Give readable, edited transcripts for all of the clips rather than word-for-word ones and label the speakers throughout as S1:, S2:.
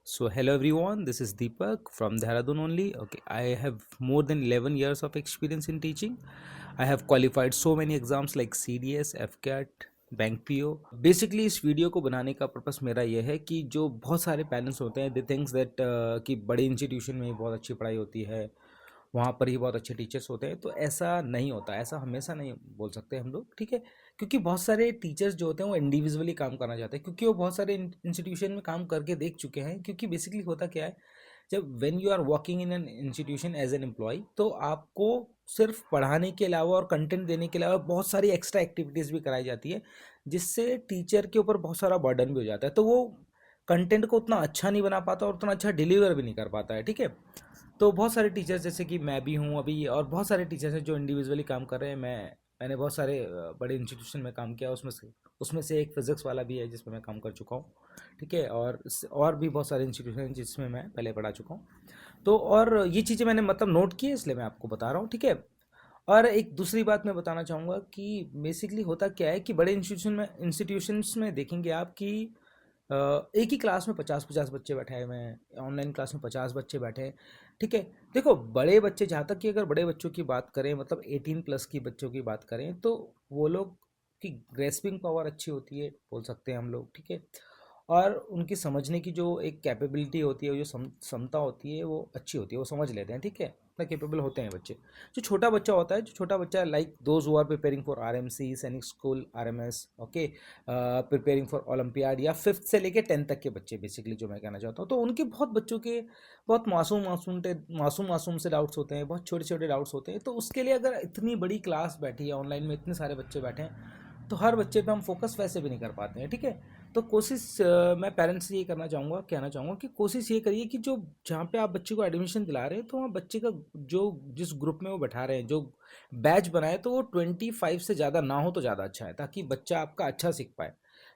S1: So hello everyone, this is Deepak from Dehradun only. Okay, I have more than 11 years of experience in teaching. I have qualified so many exams like CDS, FCAT, bank PO. Basically इस video को बनाने का purpose मेरा ये है कि जो बहुत सारे पेरेंट्स होते हैं दे थिंक्स दैट कि बड़े इंस्टीट्यूशन में ही बहुत अच्छी पढ़ाई होती है, वहाँ पर ही बहुत अच्छे टीचर्स होते हैं। तो ऐसा नहीं होता, ऐसा हमेशा नहीं बोल सकते हम लोग, ठीक है। क्योंकि बहुत सारे टीचर्स जो होते हैं वो इंडिविजुअली काम करना चाहते हैं, क्योंकि वो बहुत सारे इंस्टीट्यूशन में काम करके देख चुके हैं। क्योंकि बेसिकली होता क्या है, जब when you are working in an institution as an employee, तो आपको सिर्फ पढ़ाने के अलावा और कंटेंट देने के अलावा बहुत सारी एक्स्ट्रा एक्टिविटीज़ भी कराई जाती है, जिससे टीचर के ऊपर बहुत सारा बर्डन भी हो जाता है। तो वो कंटेंट को उतना अच्छा नहीं बना पाता और उतना अच्छा डिलीवर भी नहीं कर पाता है, ठीक है। तो बहुत सारे टीचर्स जैसे कि मैं भी हूँ अभी, और बहुत सारे टीचर्स हैं जो इंडिविजुअली काम कर रहे हैं। मैंने बहुत सारे बड़े इंस्टीट्यूशन में काम किया, उसमें से एक फिज़िक्स वाला भी है जिसमें मैं काम कर चुका हूँ, ठीक है। और भी बहुत सारे इंस्टीट्यूशन हैं जिसमें मैं पहले पढ़ा चुका हूँ। तो और ये चीज़ें मैंने मतलब नोट की है, इसलिए मैं आपको बता रहा हूँ, ठीक है। और एक दूसरी बात मैं बताना चाहूँगा कि बेसिकली होता क्या है कि बड़े इंस्टीट्यूशंस में देखेंगे आप कि एक ही क्लास में 50-50 बच्चे बैठे हुए हैं, ऑनलाइन क्लास में 50 बच्चे बैठे हैं, ठीक है। देखो बड़े बच्चे, जहाँ तक कि अगर बड़े बच्चों की बात करें, मतलब 18+ की बच्चों की बात करें, तो वो लोग की ग्रेस्पिंग पावर अच्छी होती है, बोल सकते हैं हम लोग, ठीक है। और उनकी समझने की जो एक कैपेबिलिटी होती है, जो क्षमता होती है, वो अच्छी होती है, वो समझ लेते हैं, ठीक है। इतना कैपेबल होते हैं बच्चे। जो छोटा बच्चा होता है, जो छोटा बच्चा like those who are preparing for RMC, Sainik school, RMS, okay, preparing for olympiad, या फिफ्थ से लेके 10 तक के बच्चे, बेसिकली जो मैं कहना चाहता हूँ, तो उनके बहुत बच्चों के बहुत मासूम से डाउट्स होते हैं, बहुत छोटे छोटे डाउट्स होते हैं। तो उसके लिए अगर इतनी बड़ी क्लास बैठी है ऑनलाइन में, इतने सारे बच्चे बैठे हैं, तो हर बच्चे पे हम फोकस वैसे भी नहीं कर पाते हैं, ठीक है। तो कोशिश मैं पेरेंट्स से ये कहना चाहूँगा कि कोशिश ये करिए कि जो जहाँ पे आप बच्चे को एडमिशन दिला रहे हैं, तो वहाँ बच्चे का जो जिस ग्रुप में वो बैठा रहे हैं, जो बैच बनाए, तो वो 25 से ज़्यादा ना हो तो ज़्यादा अच्छा है, ताकि बच्चा आपका अच्छा सीख पाए,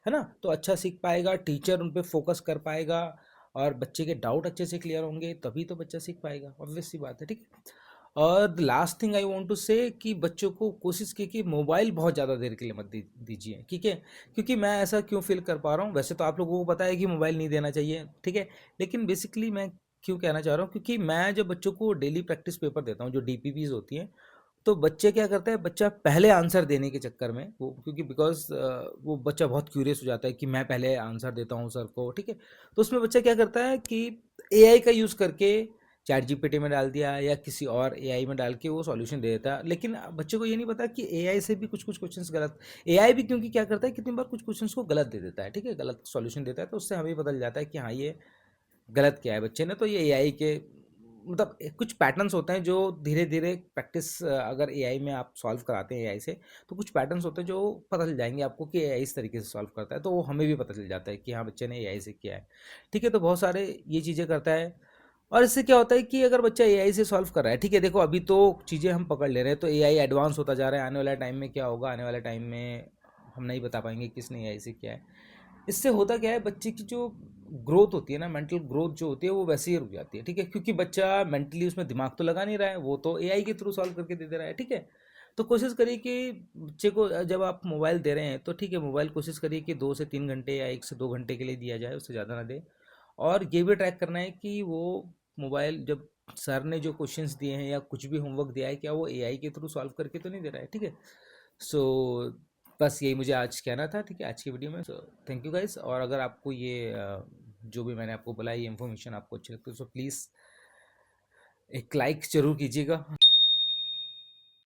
S1: है ना। तो अच्छा सीख पाएगा, टीचर उन पर फोकस कर पाएगा, और बच्चे के डाउट अच्छे से क्लियर होंगे, तभी तो बच्चा सीख पाएगा, ऑब्वियस सी बात है, ठीक है। और the last thing I want to say कि बच्चों को कोशिश की कि मोबाइल बहुत ज़्यादा देर के लिए मत दीजिए, ठीक है। क्योंकि मैं ऐसा क्यों फील कर पा रहा हूँ, वैसे तो आप लोगों को पता है कि मोबाइल नहीं देना चाहिए, ठीक है। लेकिन बेसिकली मैं क्यों कहना चाह रहा हूँ, क्योंकि मैं जब बच्चों को डेली प्रैक्टिस पेपर देता हूँ, जो डीपीपीज होती हैं, तो बच्चे क्या करते हैं, बच्चा पहले आंसर देने के चक्कर में, वो क्योंकि बिकॉज वो बच्चा बहुत क्यूरियस हो जाता है कि मैं पहले आंसर देता हूँ सर को, ठीक है। तो उसमें बच्चा क्या करता है कि एआई का यूज़ करके चैट जीपीटी में डाल दिया या किसी और एआई में डाल के वो सॉल्यूशन दे देता है। लेकिन बच्चे को ये नहीं पता कि एआई से भी कुछ कुछ क्वेश्चंस गलत, एआई भी क्योंकि क्या करता है, कितनी बार कुछ क्वेश्चंस को गलत दे देता है, ठीक है, गलत सॉल्यूशन देता है। तो उससे हमें पता चल जाता है कि हाँ, ये गलत किया है बच्चे ने। तो ये एआई के मतलब कुछ पैटर्न्स होते हैं जो धीरे धीरे प्रैक्टिस, अगर एआई में आप सॉल्व कराते हैं एआई से, तो कुछ पैटर्न्स होते हैं जो पता चल जाएंगे आपको कि एआई इस तरीके से सॉल्व करता है। तो वो हमें भी पता चल जाता है कि हाँ, बच्चे ने एआई से किया है, ठीक है। तो बहुत सारे ये चीज़ें करता है। और इससे क्या होता है कि अगर बच्चा एआई से सॉल्व कर रहा है, ठीक है, देखो अभी तो चीज़ें हम पकड़ ले रहे हैं, तो एआई एडवांस होता जा रहा है। आने वाले टाइम में क्या होगा, आने वाले टाइम में हम नहीं बता पाएंगे किसने एआई से किया है। इससे होता क्या है, बच्चे की जो ग्रोथ होती है ना, मेंटल ग्रोथ जो होती है, वो वैसे ही रुक जाती है, ठीक है। क्योंकि बच्चा मेंटली उसमें दिमाग तो लगा नहीं रहा है, वो तो एआई के थ्रू सॉल्व करके दे दे रहा है, ठीक है। तो कोशिश करिए कि बच्चे को जब आप मोबाइल दे रहे हैं, तो ठीक है, मोबाइल कोशिश करिए कि 2 से 3 घंटे या 1 से 2 घंटे के लिए दिया जाए, उससे ज़्यादा ना दे। और ये भी ट्रैक करना है कि वो मोबाइल जब सर ने जो क्वेश्चंस दिए हैं या कुछ भी होमवर्क दिया है, क्या वो एआई के थ्रू सॉल्व करके तो नहीं दे रहा है, ठीक है। सो बस यही मुझे आज कहना था, ठीक है, आज की वीडियो में। So thank you guys. और अगर आपको ये जो भी मैंने आपको बोला, ये इन्फॉर्मेशन आपको अच्छी लगती है, तो प्लीज़ एक लाइक ज़रूर कीजिएगा,